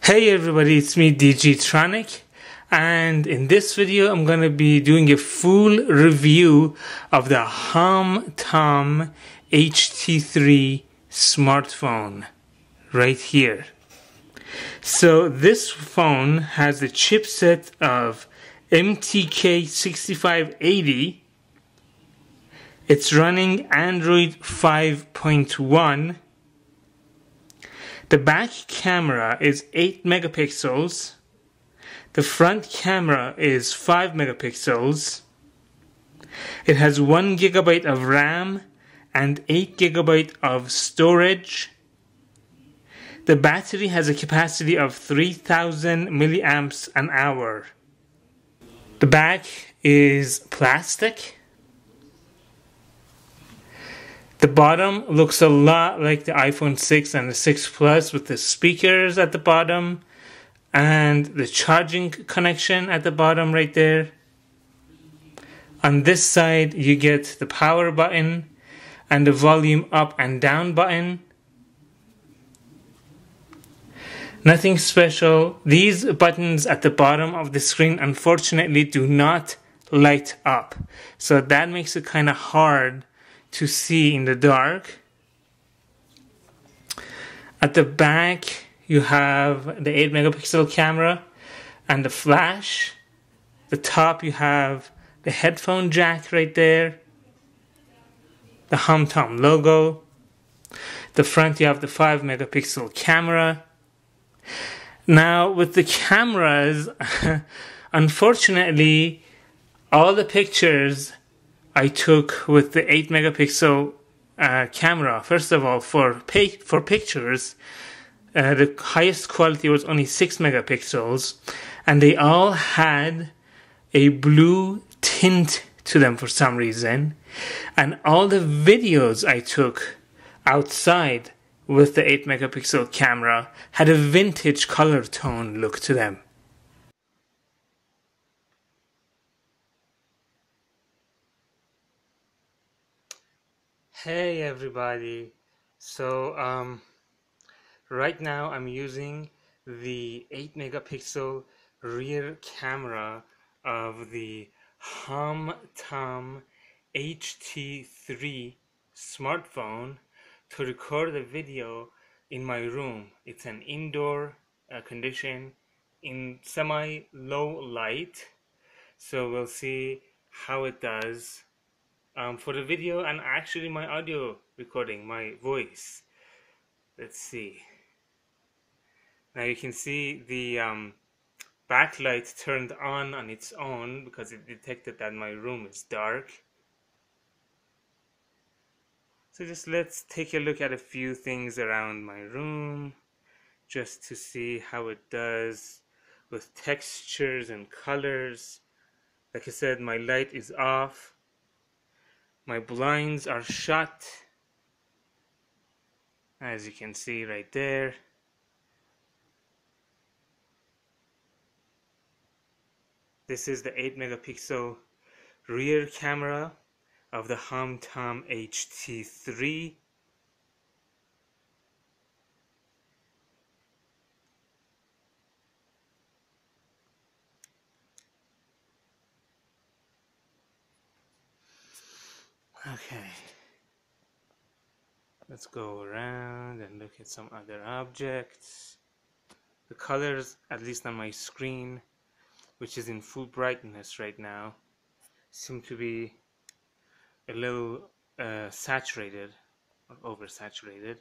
Hey everybody, it's me DOOGEE Tronic, and in this video I'm going to be doing a full review of the HomTom HT3 smartphone right here. So this phone has a chipset of MTK 6580. It's running Android 5.1. The back camera is 8 megapixels. The front camera is 5 megapixels. It has 1 gigabyte of RAM and 8 gigabyte of storage. The battery has a capacity of 3000 milliamps an hour. The back is plastic. The bottom looks a lot like the iPhone 6 and the 6 Plus with the speakers at the bottom and the charging connection at the bottom right there. On this side you get the power button and the volume up and down button. Nothing special. These buttons at the bottom of the screen unfortunately do not light up, so that makes it kind of hard to see in the dark. At the back you have the 8 megapixel camera and the flash. The top you have the headphone jack right there, the HomTom logo. The front you have the 5 megapixel camera. Now with the cameras unfortunately all the pictures I took with the 8 megapixel camera. First of all, for pictures, the highest quality was only 6 megapixels, and they all had a blue tint to them for some reason. And all the videos I took outside with the 8 megapixel camera had a vintage color tone look to them. Hey everybody, so right now I'm using the 8 megapixel rear camera of the HomTom HT3 smartphone to record a video in my room. It's an indoor condition in semi-low light, so we'll see how it does. For the video and actually my audio recording, my voice. Let's see. Now you can see the backlight turned on its own because it detected that my room is dark. So just let's take a look at a few things around my room just to see how it does with textures and colors. Like I said, my light is off. My blinds are shut, as you can see right there. This is the 8 megapixel rear camera of the HomTom HT3. Okay, let's go around and look at some other objects. The colors, at least on my screen, which is in full brightness right now, seem to be a little saturated or oversaturated.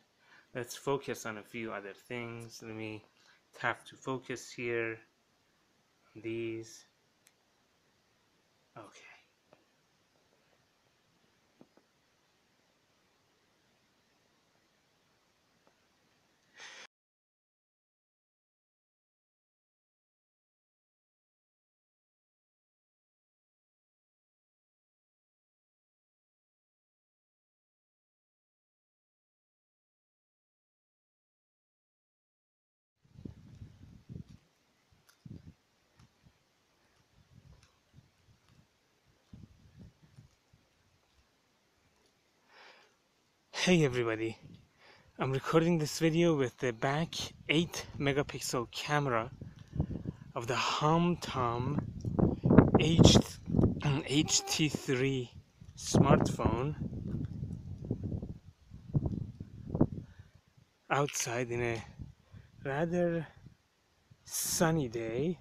Let's focus on a few other things. Let me tap to focus here on these. Okay. Hey everybody. I'm recording this video with the back 8 megapixel camera of the HomTom HT3 smartphone outside in a rather sunny day.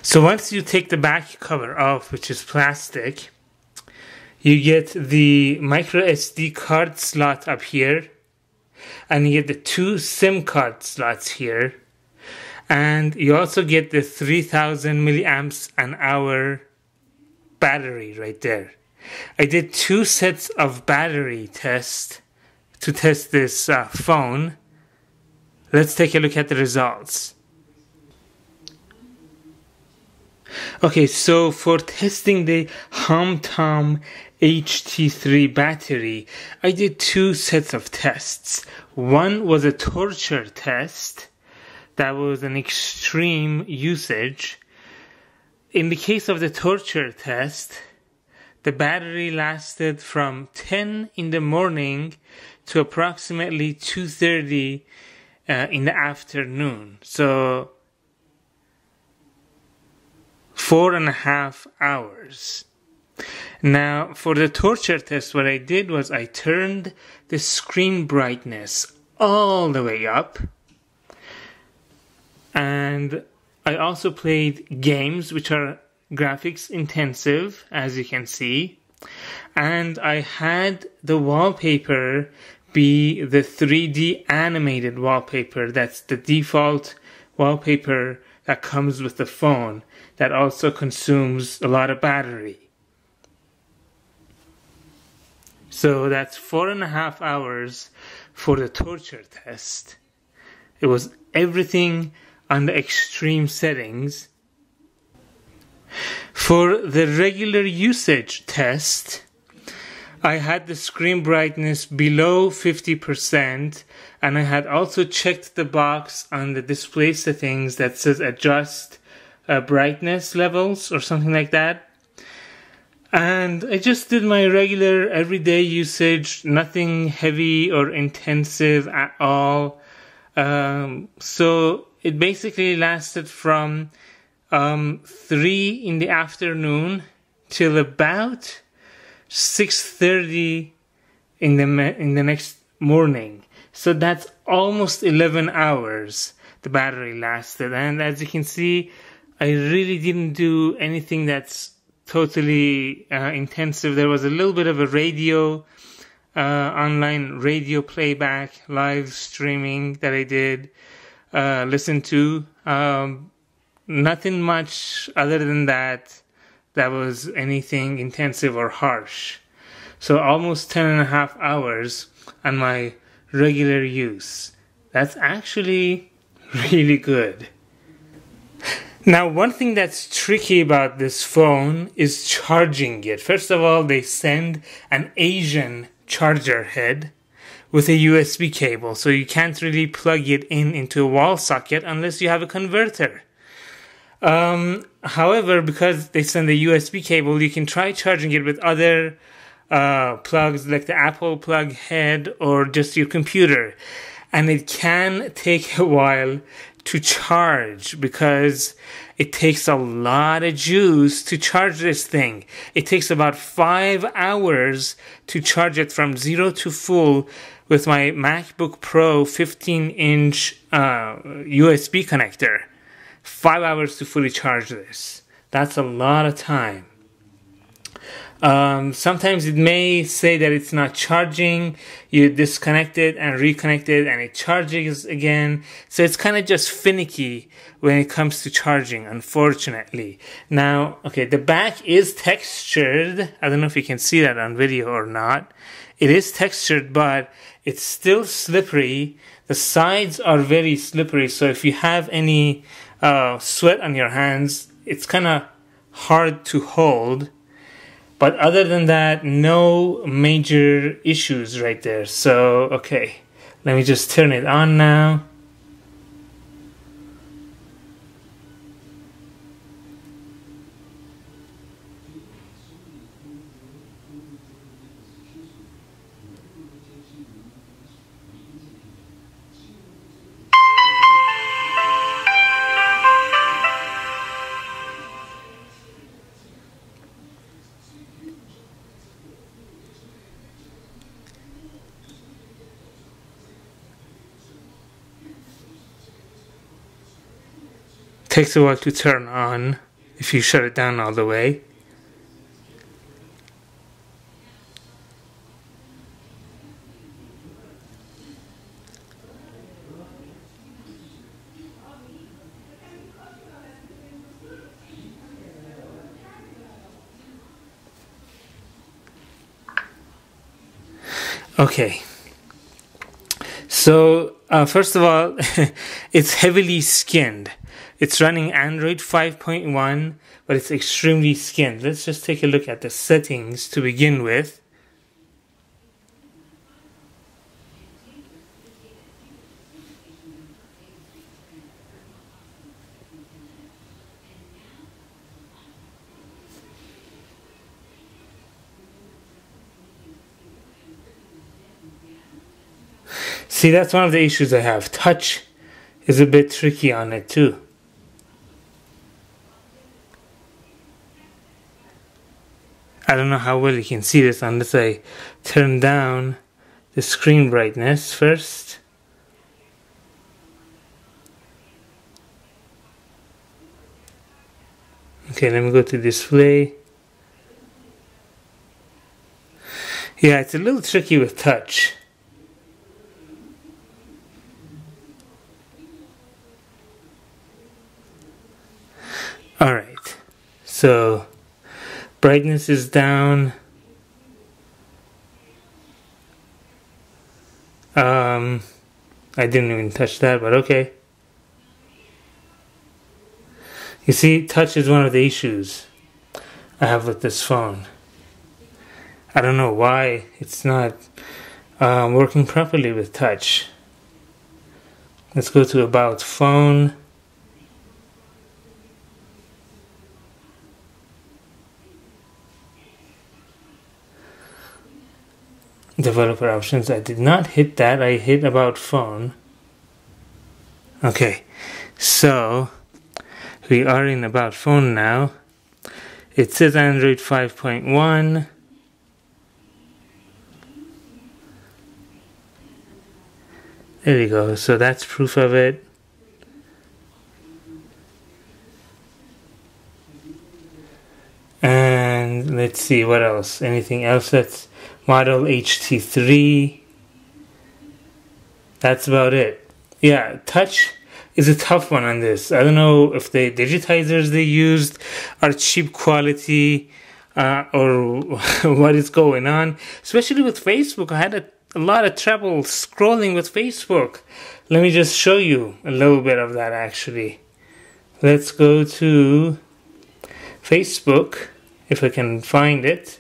So once you take the back cover off, which is plastic, you get the micro SD card slot up here, and you get the 2 SIM card slots here, and you also get the 3000 milliamps an hour battery right there. I did 2 sets of battery tests to test this phone. Let's take a look at the results. Okay, so for testing the HomTom HT3 battery, I did 2 sets of tests. One was a torture test. That was an extreme usage. In the case of the torture test, the battery lasted from 10 in the morning to approximately 2:30 in the afternoon. So 4.5 hours. Now, for the torture test, what I did was I turned the screen brightness all the way up, and I also played games which are graphics intensive, as you can see, and I had the wallpaper be the 3D animated wallpaper. That's the default wallpaper that comes with the phone, that also consumes a lot of battery. So that's 4.5 hours for the torture test. It was everything on the extreme settings. For the regular usage test, I had the screen brightness below 50%, and I had also checked the box on the display settings that says adjust brightness levels or something like that. And I just did my regular everyday usage, nothing heavy or intensive at all. So it basically lasted from 3 in the afternoon till about 6:30 in the next morning. So that's almost 11 hours the battery lasted. And as you can see, I really didn't do anything that's totally intensive. There was a little bit of a radio, online radio playback, live streaming that I did listen to. Nothing much other than that was anything intensive or harsh. So almost 10.5 hours on my regular use. That's actually really good. Now, one thing that's tricky about this phone is charging it. First of all, they send an Asian charger head with a USB cable, so you can't really plug it into a wall socket unless you have a converter. However, because they send a USB cable, you can try charging it with other plugs like the Apple plug head or just your computer. And it can take a while to charge because it takes a lot of juice to charge this thing. It takes about 5 hours to charge it from 0 to full with my MacBook Pro 15-inch USB connector. 5 hours to fully charge this. That's a lot of time. Sometimes it may say that it's not charging. You disconnect it and reconnect it and it charges again. So it's kind of just finicky when it comes to charging, unfortunately. Now, okay, the back is textured. I don't know if you can see that on video or not. It is textured, but it's still slippery. The sides are very slippery, so if you have any sweat on your hands, it's kind of hard to hold. But other than that, no major issues right there. So, okay, let me just turn it on now. Takes a while to turn on if you shut it down all the way. Okay. So, first of all, it's heavily skinned. It's running Android 5.1, but it's extremely skinned. Let's just take a look at the settings to begin with. See, that's one of the issues I have. Touch is a bit tricky on it too. I don't know how well you can see this unless I turn down the screen brightness first. Okay, let me go to display. Yeah, it's a little tricky with touch. Alright, so brightness is down. I didn't even touch that, but okay. You see, touch is one of the issues I have with this phone. I don't know why it's not working properly with touch. Let's go to About Phone. Developer options. I did not hit that. I hit About Phone. Okay, so we are in About Phone now. It says Android 5.1. There we go. So that's proof of it. And let's see what else. Anything else that's model HT3. That's about it. Yeah, touch is a tough one on this. I don't know if the digitizers they used are cheap quality or what is going on. Especially with Facebook. I had a lot of trouble scrolling with Facebook. Let me just show you a little bit of that actually. Let's go to Facebook if I can find it.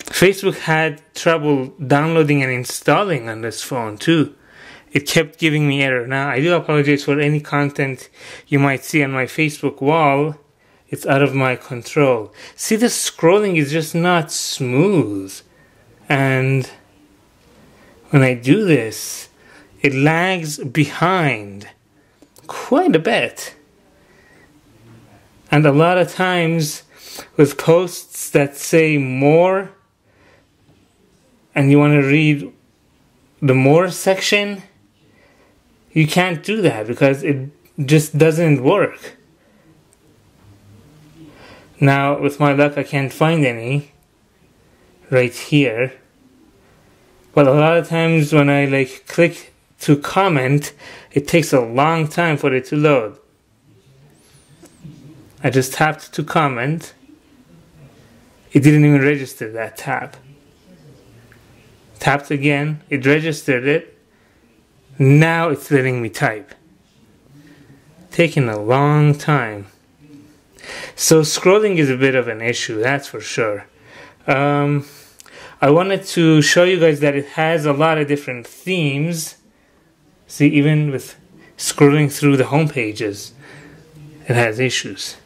Facebook had trouble downloading and installing on this phone too. It kept giving me error. Now, I do apologize for any content you might see on my Facebook wall. It's out of my control. See, the scrolling is just not smooth. And when I do this, it lags behind quite a bit. And a lot of times with posts that say more, and you want to read the more section, you can't do that because just doesn't work. Now, with my luck, I can't find any right here. But a lot of times when I like click to comment, it takes a long time for it to load. I just tapped to comment. It didn't even register that tap. Tapped again, it registered it. Now it's letting me type. Taking a long time. So scrolling is a bit of an issue, that's for sure. I wanted to show you guys that it has a lot of different themes. See, even with scrolling through the home pages, it has issues.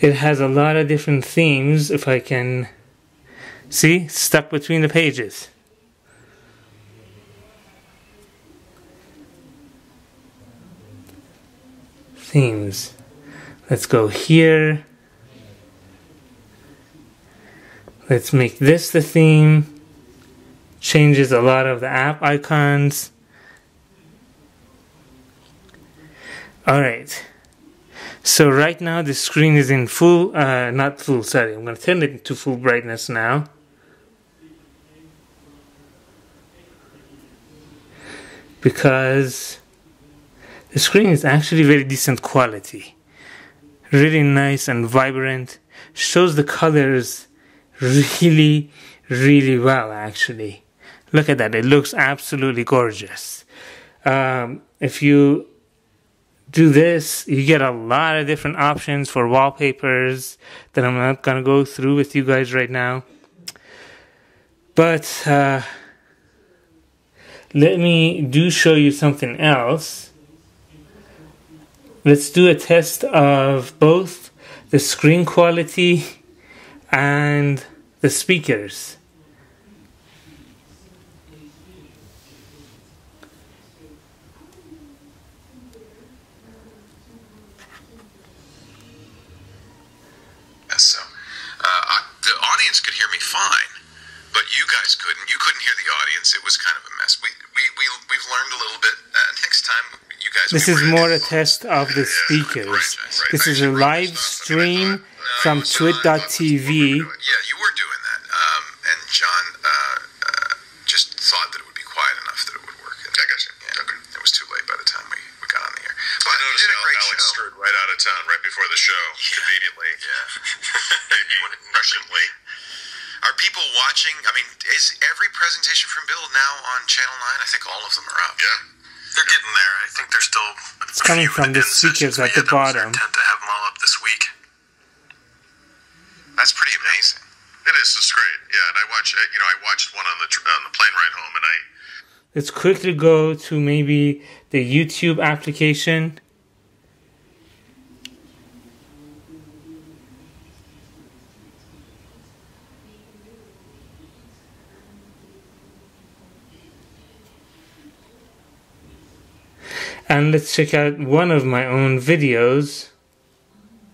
It has a lot of different themes. If I can see, stuck between the pages. Themes. Let's go here. Let's make this the theme. Changes a lot of the app icons. Alright. So right now the screen is in full, not full, sorry. I'm going to turn it to full brightness now. Because the screen is actually very decent quality. Really nice and vibrant. Shows the colors really, really well actually. Look at that, it looks absolutely gorgeous. If you do this, you get a lot of different options for wallpapers that I'm not going to go through with you guys right now. But let me show you something else. Let's do a test of both the screen quality and the speakers. So, the audience could hear me fine, but you guys couldn't. You couldn't hear the audience. It was kind of a mess. We've learned a little bit. Next time, you guys. This is more a test of the speakers. This is a live stream from twit.tv. Yeah, you were doing that, and John just thought that it would be quiet enough that it would work. I got you. Yeah, okay. It was too late by the time we got on the air. But I noticed Alex strode right out of town right before the show, conveniently. Yeah. Maybe presciently. Are people watching? I mean, is every presentation from Bill now on Channel 9? I think all of them are up. Yeah. They're getting there. I think they're still... It's coming from the speakers at the bottom. Tend to have them all up this week. That's pretty amazing. It is. It's great. Yeah, and I watched one on the plane ride home, and Let's quickly go to maybe the YouTube application. And let's check out one of my own videos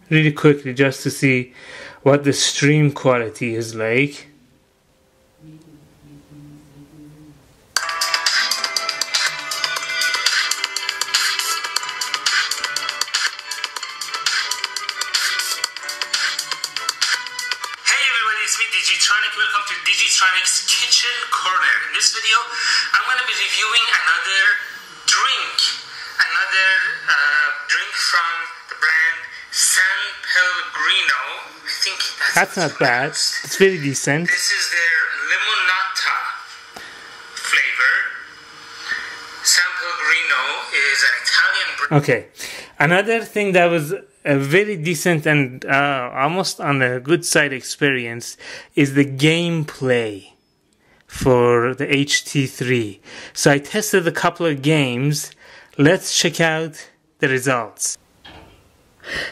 really quickly just to see what the stream quality is like. It's me, DGtronic. Welcome to DGtronic's Kitchen Corner. In this video, I'm going to be reviewing another drink from the brand San Pellegrino. I think that's not bad. It's very decent. This is their limonata flavor. San Pellegrino is an Italian brand. Okay, another thing that was a very decent and almost on the good side experience is the gameplay for the HT3. So I tested a couple of games. Let's check out the results.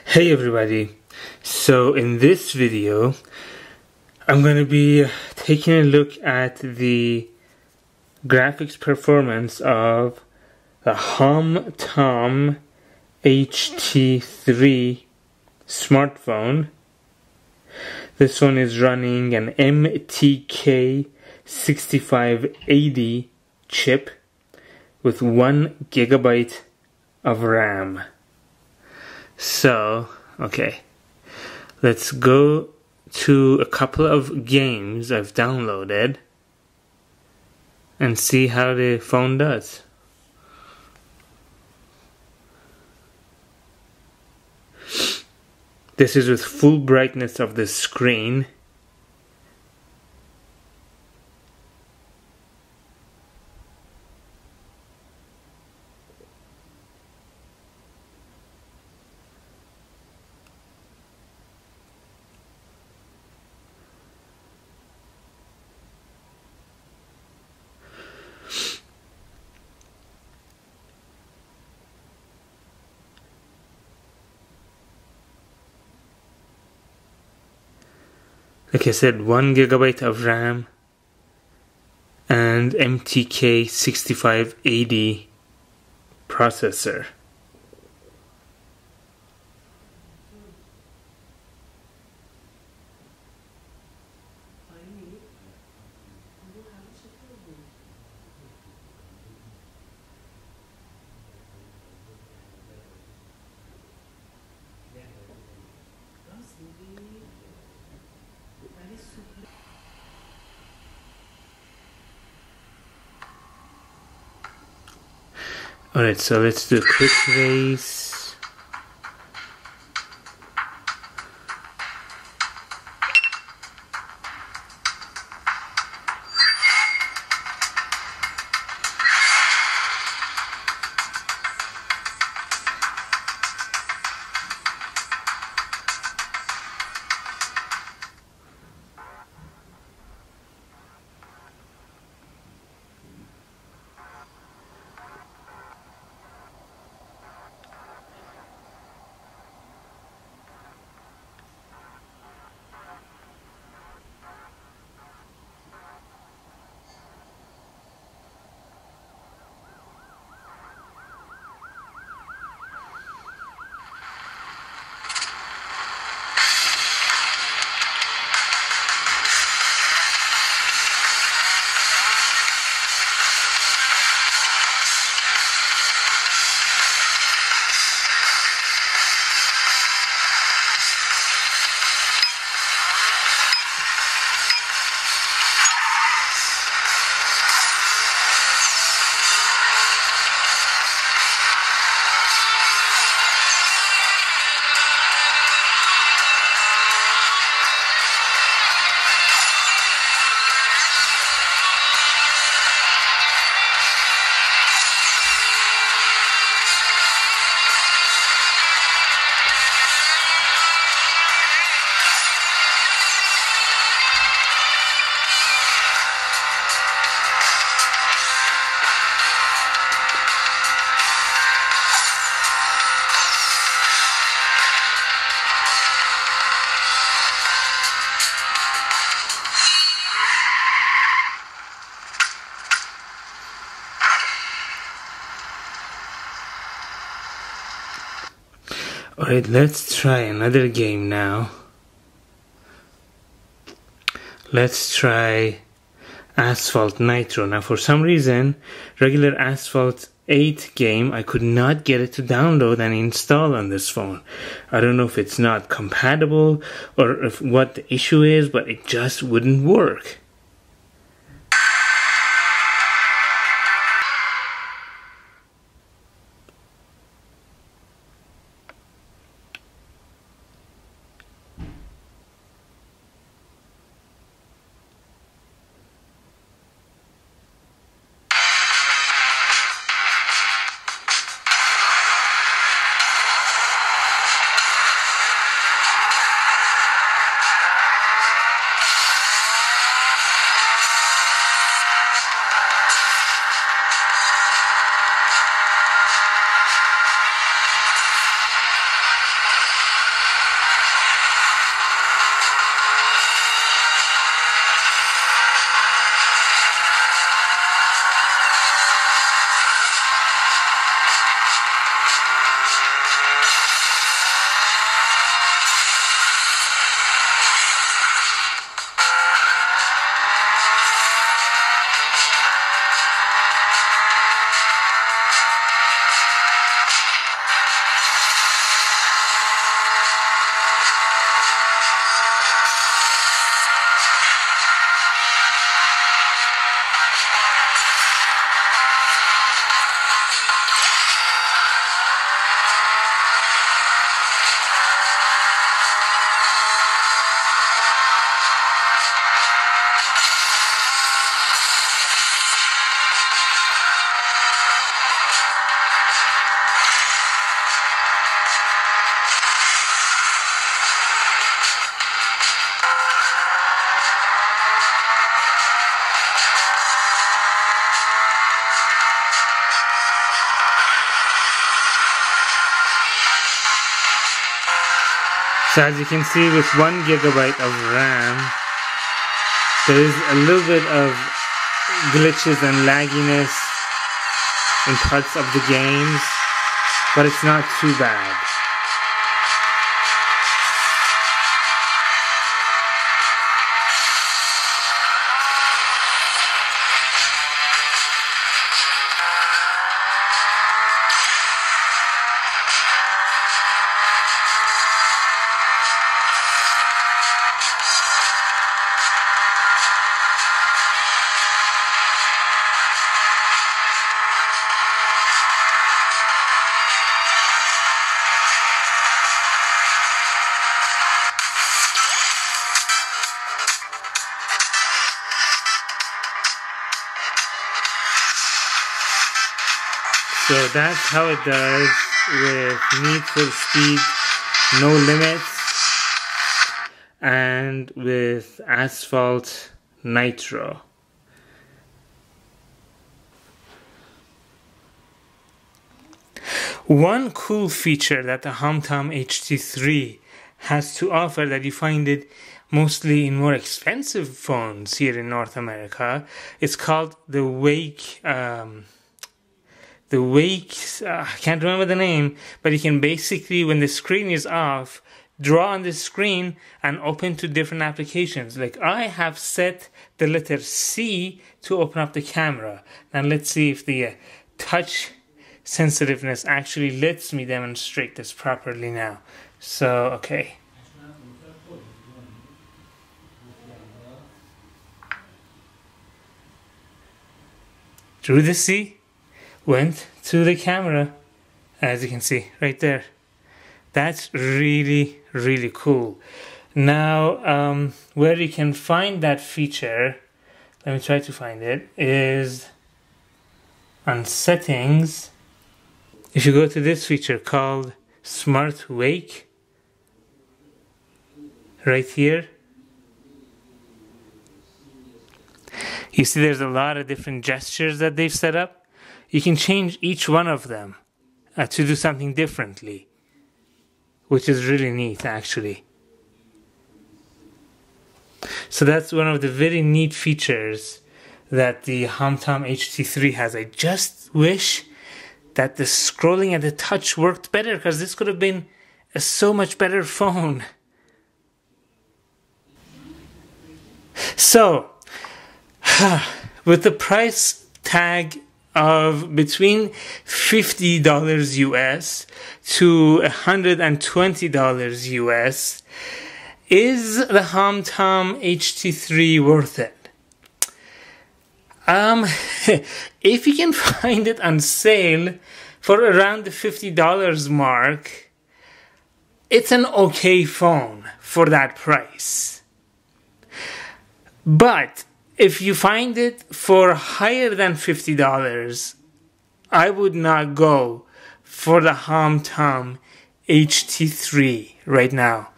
Hey everybody, so in this video I'm going to be taking a look at the graphics performance of the HomTom HT3 smartphone. This one is running an MTK 6580 chip with 1 GB of RAM. So, okay, let's go to a couple of games I've downloaded and see how the phone does. This is with full brightness of the screen. Like I said, 1 GB of RAM and MTK 6580 processor. Alright, so let's do a quick race. Alright, let's try another game now. Let's try Asphalt Nitro. Now for some reason, regular Asphalt 8 game, I could not get it to download and install on this phone. I don't know if it's not compatible or if what the issue is, but it just wouldn't work. So as you can see, with 1 gigabyte of RAM, there is a little bit of glitches and lagginess in parts of the games, but it's not too bad. So that's how it does with Need for Speed No Limits and with Asphalt Nitro. One cool feature that the HomTom HT3 has to offer that you find it mostly in more expensive phones here in North America, it's called the Wake. I can't remember the name, but you can basically, when the screen is off, draw on the screen and open to different applications. Like I have set the letter C to open up the camera. Now let's see if the touch sensitiveness actually lets me demonstrate this properly now. So, okay. Drew the C, went to the camera, as you can see right there. That's really, really cool. Now, where you can find that feature, let me try to find it, is on settings. If you go to this feature called Smart Wake, right here, you see there's a lot of different gestures that they've set up. You can change each one of them to do something differently, which is really neat actually. So that's one of the very neat features that the HomTom HT3 has. I just wish that the scrolling and the touch worked better, because this could have been a so much better phone. So, with the price tag of between $50 US to $120 US, is the HomTom HT3 worth it? If you can find it on sale for around the $50 mark, it's an okay phone for that price. But if you find it for higher than $50, I would not go for the HomTom HT3 right now.